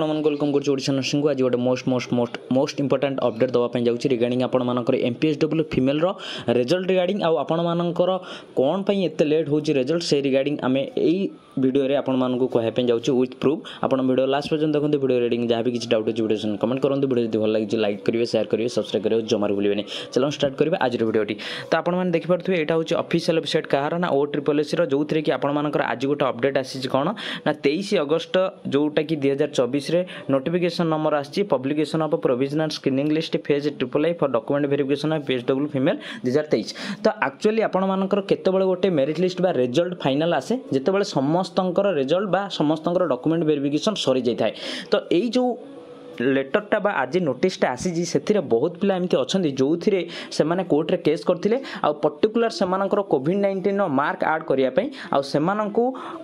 Welcome कर nursing आज गोटे मोस्ट इंपोर्टाट अपडेट देवाई जाऊँगी रिगार्डिंग आपर एमपीएसडब्ल्यू फिमेल रिजल्ट रिगार्डिंग आपर कौन पर एत लेट हो रिजल्ट से रिगार्डिंग आम यही वीडियो रे आपण मानक कहवाई जाऊँ विथ प्रूफ आपण वीडियो लास्ट पर्यटन देखते वीडियो रेडिंग जहाँ भी किसी डाउट अच्छे वीडियो कमेंट करूँ वीडियो जो भल लगे लाइक करेंगे शेयर करेंगे सब्सक्राइब करेंगे जमार भूलें चलो स्टार्ट करेंगे आज वीडियोटी तो आपने देखिपे यहाँ हूँ ऑफिशियल वेबसाइट कहार ना OSSC जो थे कि आपर आज गोटे अपडेट आसी कौन ना 23 अगस्त जोटा कि 2024 नोटिफिकेशन नंबर आसी publication of provisional screening list phase triple for document verification of PSW female 2023 तो एक्चुअली आपर केतबेले गोटे मेरिट लिस्ट बा रिजल्ट फाइनल आसे जितेबाला समस्तंकर रिजल्ट बा समस्तंकर डॉक्यूमेंट वेरिफिकेशन सरी जाए तो यही जो लेटरटा बा आज नोटिसटा आसी से बहुत पिला एमती अच्छा जो थे से कोर्टे केस करते आ पर्टिकुलर से कोविड-19 मार्क आड करने आउ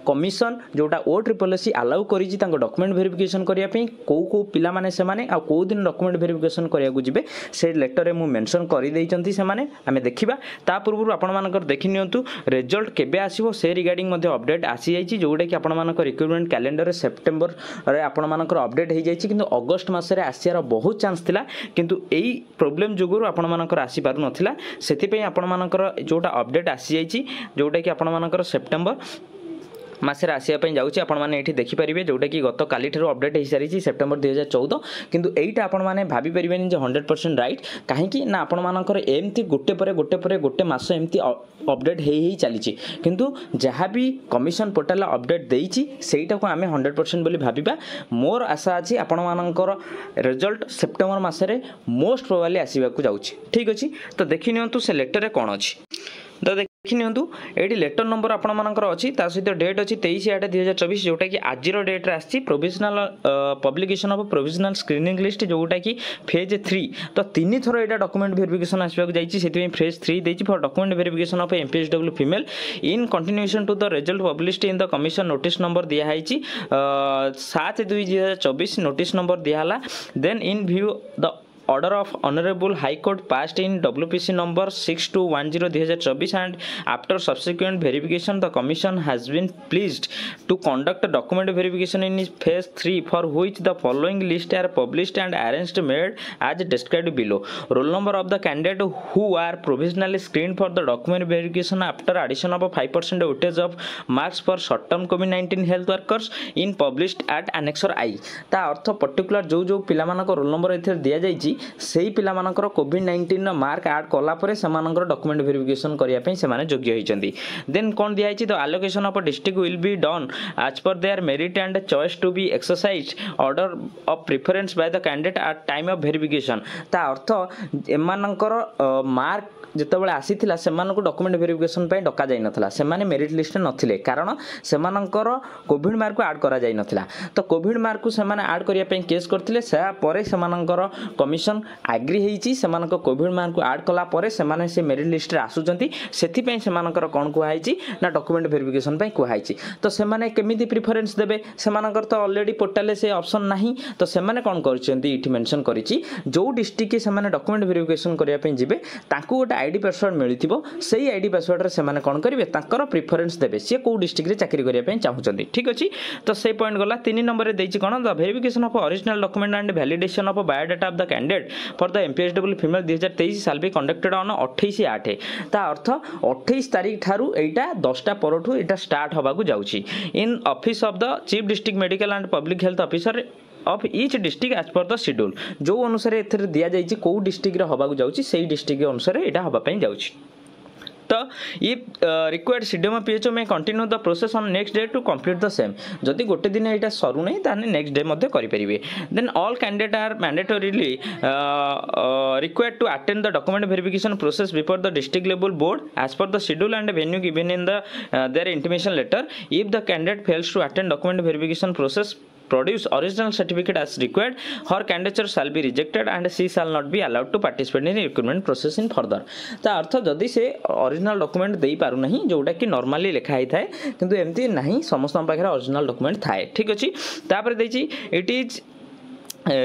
कमिशन जोटा OSSC आलाउ करी डॉक्यूमेंट वेरिफिकेशन करने कौ पिला माने से कौ दिन डॉक्यूमेंट वेरिफिकेशन करने जी से लेटर में मेंशन कर से आम देखा ता पूर्व आपर देखी नियंतु रिजल्ट केबे आसीबो से रिगार्डिंग अपडेट आसी जाइए जोटा कि आपर रिक्रुटमेंट कैलेंडर सेप्टेम्बर आपर अपडेट हो जाइए किंतु अगस्त मासरे आसियार बहुत चांस थिला किंतु एई प्रॉब्लम जोगुरु आपण मानकर आसी पारु नथिला सेति पई आपण मानकर जोटा अपडेट आसी जाइछि जोटा कि आपण मानकर सेप्टेम्बर मासरे आसिया जाऊँगी आपने देखिपारे जोटा कि गत काली अपडेट हो सारी सेप्टेम्बर 2014 किंतु एईटा आपण मैंने भाभी पारे 100% राइट कहीं ना आपण मानकर एमती गोटे मास एमती अपडेट हो चली किंतु जहाँ भी कमिशन पोर्टाल अपडेट देती सेटा को आम 100% बोली भाविबा मोर आशा अच्छी आपण मानकर रिजल्ट सेप्टेम्बर मासरे मोस्ट प्रोबेबली आसवाक जाऊँगी ठीक अच्छे तो देखी नियंतु से लेटर कौन अच्छी तो देखी नियंतु ये लेटर नंबर आपण मानकर अच्छी सहित डेट अच्छी 23/8/2024 जोटा कि आज डेट्रे आसी provisional publication of provisional screening list जोटा कि फेज 3 तो 3 थर यहाँ डॉक्यूमेंट वेरिफिकेशन आसवाक जाइए फेज 3 देती for document verification of MPSW female in continuation to the result published in the commission notice number दिखाई 7/2/2024 नोटिस नंबर दिहला then in view the Order of Honorable High Court passed in WPC number 6210/2024 and after subsequent verification the Commission has been pleased to conduct document verification in phase 3 for which the following list are published and arranged made as described below. Roll number of the candidate who are provisionally screened for the document verification after addition of 5% weightage of marks for short-term COVID-19 health workers in published at Annexure I. ता अर्थ particular जो पिला मानक roll number एथि दिया जाइछि सेही पिला मानकर कोविड-19 मार्क आड कला परे समानकर डॉक्यूमेंट वेरिफिकेशन करिया पई से माने योग्य होइचंदी देन कोन दिया the allocation of district will be done as per their merit and choice to be exercise order of preference by the candidate at time of verification ता अर्थ एमानकर मार्क जितेबाला आसीथिला सेमानकु डॉक्यूमेंट वेरिफिकेशन पे डका जाई नथला सेमाने मेरिट लिस्ट नथिले कारण सेमानकर कोविड मार्क को ऐड करा जाई नथला तो कोविड मार्क को सेमाने ऐड करिया पे केस करथिले से परे सेमानकर कमिशन एग्री हेची सेमानकर कोविड मार्क को ऐड कला परे सेमाने से मेरिट लिस्ट रे आसुचंती सेथि पे सेमानकर कोन को हाइची ना डॉक्यूमेंट वेरिफिकेशन पे को हाइची तो सेमाने केमिति प्रेफरेंस देबे सेमानकर तो ऑलरेडी पोर्टल से ऑप्शन नाही तो सेमाने कोन करचंती इठी मेंशन करिची जो डिस्ट्रिक्ट के सेमाने डॉक्यूमेंट वेरिफिकेशन करिया पे जिबे ताकू गोटे आईडी पासवर्ड मिलथिबो सेही आईडी पासवर्ड रे सेमाने कोन करिवे ताकर प्रेफरेंस देबे से को डिस्ट्रिक्ट रे चाकरी करिया पे चाहुचंती ठीक अछि तो से पॉइंट गला 3 नंबर रे देछि कोन the verification of original document and validation of biodata of the candidate for the MPSW female 2023 साल बी कंडक्टेड ऑन 28/8 ता अर्थ 28 तारीख थारु एटा 10टा परठु एटा स्टार्ट होबाकू जाउछि in office of the chief district medical and public health officer of each district as per the schedule जो अनुसार एथरे दिया जाइछि को डिस्ट्रिक्ट रे होबाकू जाउछि सेही डिस्ट्रिक्ट के अनुसार एटा होबा पई जाउछि तो if required CDMO PHO may continue the process on next day to complete the same जदि गोटे दिन यहाँ सरू नहीं ताने नेक्स्ट डे मध्य करेंगे then all candidate are mandatorily required to attend the document verification process before the district level board as per the schedule and venue given in the their intimation letter if the candidate fails to attend document verification process produce original certificate as required her candidature shall be rejected and she shall not be allowed to participate in recruitment process in further ता अर्थ जदि से original document दे पारु नहीं जोटा कि normally लिखा ही थाए किंतु एमती नहीं समस्त पाखे ओरिजिनल डॉक्यूमेंट थाए ठीक अछि तापर देछि it is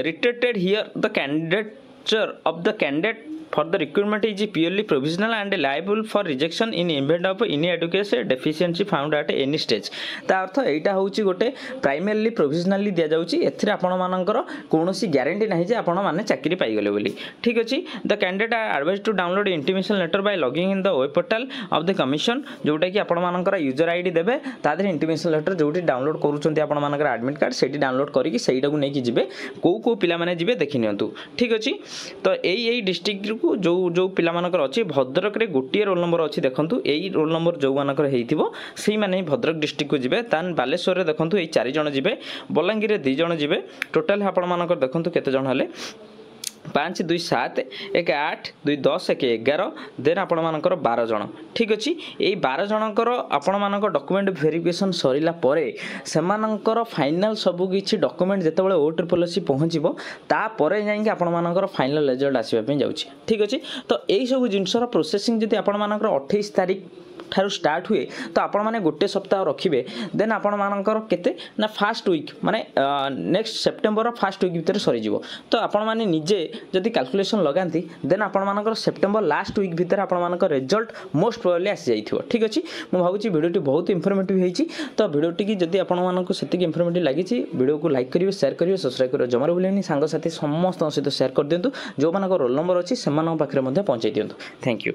reiterated here the candidature of the candidate for the recruitment is purely provisional and liable for rejection in event of inadequacy deficiency found at any stage ता अर्थ एटा होची गोटे प्राइमरली प्रोविजनली दिया जाउची एथिरे आपण मानकर कोनोसी ग्यारंटी नाही जे आपण माने चाकरी पाई गेले बोली ठीक अछि the candidate are advise to download intimation letter by logging in the web portal of the commission जोटा कि आपण मानकर यूजर आईडी देबे तादर इंटीमेशन लेटर जोटी डाउनलोड करूचंती आपण मानकर एडमिट कार्ड सेठी डाउनलोड करी कि सेटा को नै कि जिबे को पिला माने जिबे देखि नियंतु ठीक अछि तो एई डिस्ट्रिक्ट को जो जो पिला मानकर अछि भद्रक रे गोटिए रोल नंबर अछि देखंतु एई रोल नंबर जो मानकर हेइथिबो सेई माने भद्रक डिस्ट्रिक्ट को जिबे तान बालेश्वर रे देखंतु एई 4 जण जिबे बलांगीर रे 2 जण जिबे टोटल आपण मानकर देखंतु केते जण हले 5 2 7 1 8 2 10 1 11 देन आपण मानकर 12 जण ठीक अछि एई 12 जनकर आपण मानकर डॉक्यूमेंट वेरिफिकेशन सरिला परे सेमानकर फाइनल सब किछि डॉक्यूमेंट जते बेले ओ ट्रिपल एस पहुंचीबो ता परे जाई कि आपण मानकर फाइनल रिजल्ट आसीबा पे जाउछि ठीक अछि तो एई सब जिंसर प्रोसेसिंग जति आपण मानकर 28 तारिख ठार स्टार्ट हुए तो आपण माने गोटे सप्ताह रखिबे देन आपण मानकर केते ना फास्ट वीक माने नेक्स्ट सेप्टेम्बर फास्ट वीक भीतर सरी जिवो तो आपण माने निजे जदि कैलकुलेशन लगांती देन आपण मानकर सेप्टेम्बर लास्ट वीक भीतर आपण मानकर रिजल्ट मोस्ट प्रोबेबली आसी जाइथिबो ठीक अछि मु भाबुची वीडियोटी बहुत इंफॉर्मेटिव हेछि तो वीडियोटी की जदि आपण मानक सेति इंफॉर्मेटिव लागिछि वीडियो को लाइक करिवे शेयर करिवे सब्सक्राइब करिवे जमार बोलेनी सांग साथी समस्त सहित शेयर कर दियंतु जो मानकर रोल नंबर अछि सेमान पाखरे मध्ये पहुंचाई दियंतु थैंक यू।